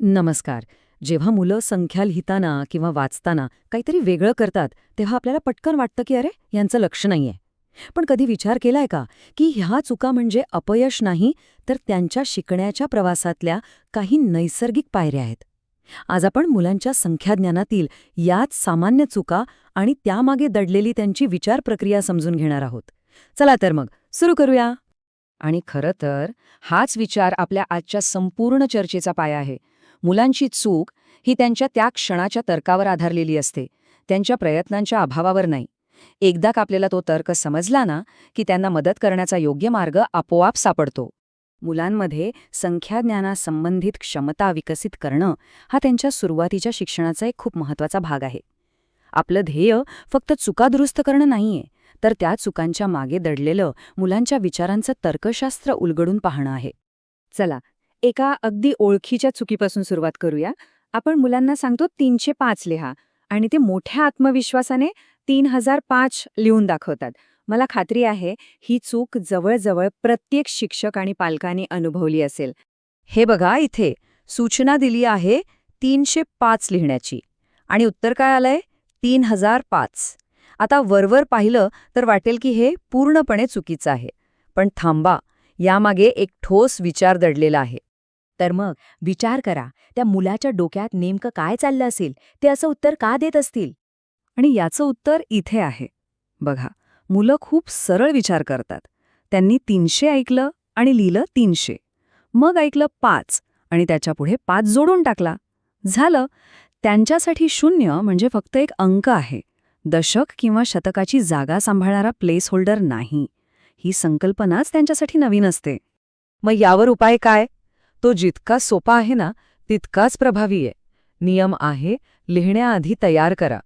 नमस्कार. जेव्हा मुलं संख्या लिहिताना किंवा वाचताना काहीतरी वेगळं करतात तेव्हा आपल्याला पटकन वाटतं की अरे यांचं लक्ष नाहीये. पण कधी विचार केलाय का की ह्या चुका म्हणजे अपयश नाही, तर त्यांच्या शिकण्याच्या प्रवासातल्या काही नैसर्गिक पायऱ्या आहेत. आज आपण मुलांच्या संख्याज्ञानातील याच सामान्य चुका आणि त्यामागे दडलेली त्यांची विचार प्रक्रिया समजून घेणार आहोत. चला तर मग सुरू करूया. आणि खरं तर हाच विचार आपल्या आजच्या संपूर्ण चर्चेचा पाया आहे. मुलांची चूक ही त्यांच्या त्या क्षणाच्या तर्कावर आधारलेली असते, त्यांच्या प्रयत्नांच्या अभावावर नाही. एकदा का आपल्याला तो तर्क समजला ना, की त्यांना मदत करण्याचा योग्य मार्ग आपोआप सापडतो. मुलांमध्ये संख्याज्ञानासंबंधित क्षमता विकसित करणं हा त्यांच्या सुरुवातीच्या शिक्षणाचा एक खूप महत्त्वाचा भाग आहे. आपलं ध्येय फक्त चुका दुरुस्त करणं नाहीये, तर त्या चुकांच्या मागे दडलेलं मुलांच्या विचारांचं तर्कशास्त्र उलगडून पाहणं आहे. चला, एका अगदी ओळखीच्या चुकीपासून सुरुवात करूया. आपण मुलांना सांगतो 305 लिहा आणि ते मोठ्या आत्मविश्वासाने 3005 लिहून दाखवतात. मला खात्री आहे ही चूक जवळजवळ प्रत्येक शिक्षक आणि पालकांनी अनुभवली असेल. हे बघा, इथे सूचना दिली आहे 305 लिहिण्याची आणि उत्तर काय आलंय? 3005. आता वरवर पाहिलं तर वाटेल की हे पूर्णपणे चुकीचं आहे. पण थांबा, यामागे एक ठोस विचार दडलेला आहे. तर मग विचार करा, त्या मुलाच्या डोक्यात नेमकं काय चाललं असेल, ते असं उत्तर का देत असतील? आणि याचं उत्तर इथे आहे. बघा, मुलं खूप सरळ विचार करतात. त्यांनी 300 ऐकलं आणि लिहिलं 300. मग ऐकलं 5 आणि त्याच्यापुढे 5 जोडून टाकला. झालं. त्यांच्यासाठी 0 म्हणजे फक्त एक अंक आहे, दशक किंवा शतकाची जागा सांभाळणारा प्लेस होल्डर नाही. ही संकल्पनाच त्यांच्यासाठी नवीन असते. मग यावर उपाय काय? तो जितका सोपा आहे ना, तितकाच प्रभावी आहे. नियम आहे, लिहिण्याआधी तयार करा.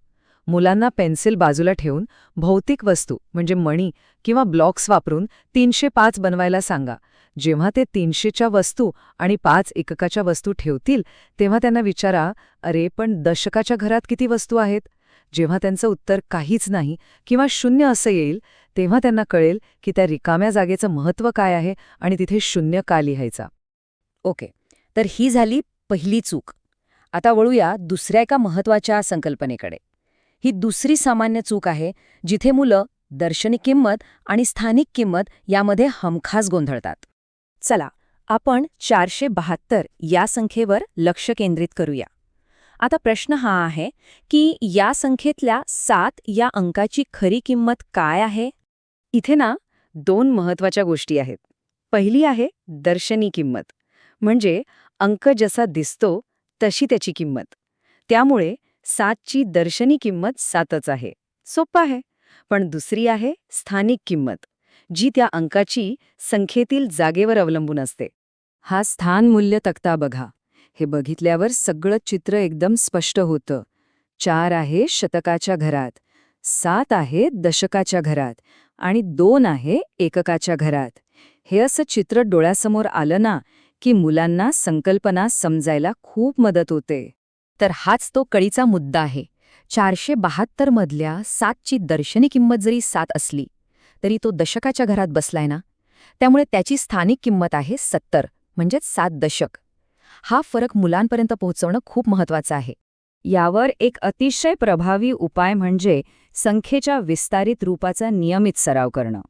मुलांना पेन्सिल बाजूला ठेवून भौतिक वस्तू म्हणजे मणी किंवा ब्लॉक्स वापरून 305 बनवायला सांगा. जेव्हा ते 300च्या वस्तू आणि 5 एककाच्या वस्तू ठेवतील, तेव्हा त्यांना विचारा, अरे पण दशकाच्या घरात किती वस्तू आहेत? जेव्हा त्यांचं उत्तर काहीच नाही किंवा 0 असं येईल, तेव्हा त्यांना कळेल की त्या रिकाम्या जागेचं महत्त्व काय आहे आणि तिथे 0 का लिहायचा. ओके, तर ही झाली पहिली चूक. आता वळूया दुसऱ्या एका महत्त्वाच्या संकल्पनेकडे. ही दुसरी सामान्य चूक आहे, जिथे मुलं दर्शनी किंमत आणि स्थानिक किंमत यामध्ये हमखास गोंधळतात. चला, आपण 472 या संख्येवर लक्ष केंद्रित करूया. आता प्रश्न हा आहे की या संख्येतल्या 7 या अंकाची खरी किंमत काय आहे? इथे ना 2 महत्त्वाच्या गोष्टी आहेत. पहिली आहे दर्शनी किंमत, म्हणजे अंक जसा दिसतो तशी त्याची किंमत. त्यामुळे 7ची दर्शनी किंमत 7च आहे. सोपं आहे. पण दुसरी आहे स्थानिक किंमत, जी त्या अंकाची संख्येतील जागेवर अवलंबून असते. हा स्थान मूल्य तक्ता बघा. हे बघितल्यावर सगळं चित्र एकदम स्पष्ट होतं. 4 आहे शतकाच्या घरात, 7 आहे दशकाच्या घरात आणि 2 आहे एककाच्या घरात. हे असं चित्र डोळ्यासमोर आलं ना, की मुलांना संकल्पना समजायला खूप मदत होते. तर हाच तो कळीचा मुद्दा आहे. 472 मधल्या 7ची दर्शनी किंमत जरी 7 असली, तरी तो दशकाच्या घरात बसलाय ना, त्यामुळे त्याची स्थानिक किंमत आहे 70, म्हणजेच 7 दशक. हा फरक मुलांपर्यंत पोहोचवणं खूप महत्त्वाचं आहे. यावर एक अतिशय प्रभावी उपाय म्हणजे संख्येच्या विस्तारित रूपाचा नियमित सराव करणं.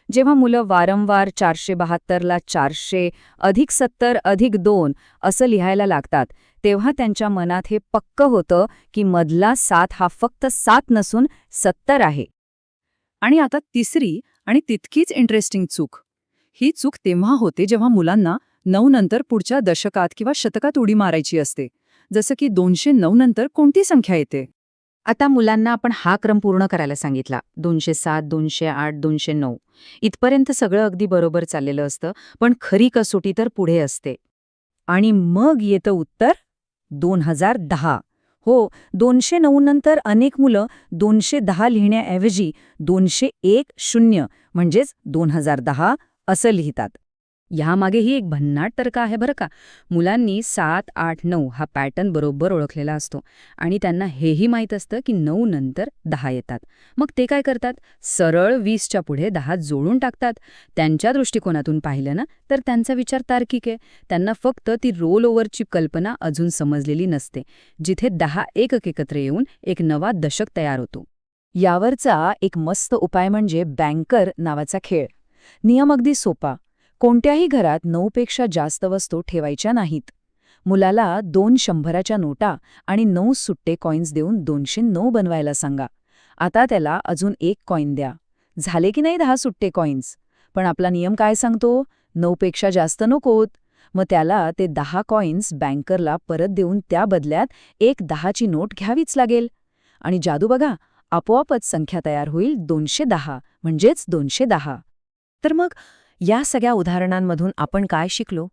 जेव्हा मुलं वारंवार 472ला 400 अधिक 70 अधिक 2 असं लिहायला लागतात, तेव्हा त्यांच्या मनात हे पक्कं होतं की मधला 7 हा फक्त 7 नसून 70 आहे. आणि आता तिसरी आणि तितकीच इंटरेस्टिंग चूक. ही चूक तेव्हा होते जेव्हा मुलांना 9 नंतर पुढच्या दशकात किंवा शतकात उडी मारायची असते. जसं की 209 नंतर कोणती संख्या येते? आता मुलांना आपण हा क्रम पूर्ण करायला सांगितला. 207, 208, 209. इथपर्यंत सगळं अगदी बरोबर चाललेलं असतं, पण खरी कसोटी तर पुढे असते. आणि मग येतं उत्तर 2010. हो, 209 नंतर अनेक मुलं 210 लिहिण्याऐवजी 201 0 म्हणजेच 2010 असं लिहितात. ह्यामागेही एक भन्नाट तर्क आहे बरं का. मुलांनी 7, 8, 9 हा पॅटर्न बरोबर ओळखलेला असतो आणि त्यांना हेही माहीत असतं की 9 नंतर 10 येतात. मग ते काय करतात? सरळ 20च्या पुढे 10 जोडून टाकतात. त्यांच्या दृष्टिकोनातून पाहिलं ना तर त्यांचा विचार तार्किक आहे. त्यांना फक्त ती रोल ओव्हरची कल्पना अजून समजलेली नसते, जिथे 10 एकक एकत्र येऊन एक नवा दशक तयार होतो. यावरचा एक मस्त उपाय म्हणजे बँकर नावाचा खेळ. नियम अगदी सोपा. कोणत्याही घरात 9पेक्षा जास्त वस्तू ठेवायच्या नाहीत. मुलाला 2 100च्या नोटा आणि 9 सुट्टे कॉईन्स देऊन 209 बनवायला सांगा. आता त्याला अजून 1 कॉईन द्या. झाले की नाही 10 सुट्टे कॉईन्स? पण आपला नियम काय सांगतो? 9पेक्षा जास्त नकोत. मग त्याला ते 10 कॉईन्स बँकरला परत देऊन त्या बदल्यात एक 10ची नोट घ्यावीच लागेल. आणि जादू बघा, आपोआपच संख्या तयार होईल 210 म्हणजेच 210. तर मग या सगळ्या उदाहरणांमधून आपण काय शिकलो?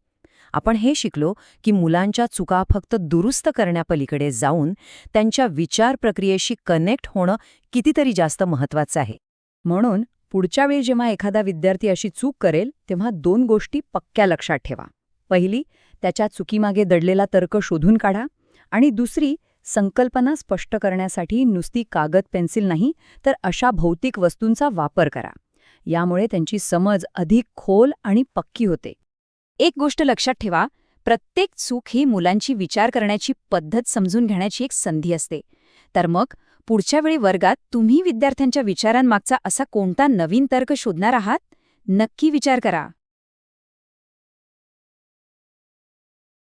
आपण हे शिकलो की मुलांच्या चुका फक्त दुरुस्त करण्यापलीकडे जाऊन त्यांच्या विचार प्रक्रियेशी कनेक्ट होणं कितीतरी जास्त महत्वाचं आहे. म्हणून पुढच्या वेळी जेव्हा एखादा विद्यार्थी अशी चूक करेल तेव्हा 2 गोष्टी पक्क्या लक्षात ठेवा. पहिली, त्याच्या चुकीमागे दडलेला तर्क शोधून काढा. आणि दुसरी, संकल्पना स्पष्ट करण्यासाठी नुसती कागद पेन्सिल नाही तर अशा भौतिक वस्तूंचा वापर करा. यामुळे त्यांची समज अधिक खोल आणि पक्की होते. एक गोष्ट लक्षात ठेवा, प्रत्येक चूक ही मुलांची विचार करण्याची पद्धत समजून घेण्याची एक संधी असते. तर मग पुढच्या वेळी वर्गात तुम्ही विद्यार्थ्यांच्या विचारांमागचा असा कोणता नवीन तर्क शोधणार आहात? नक्की विचार करा.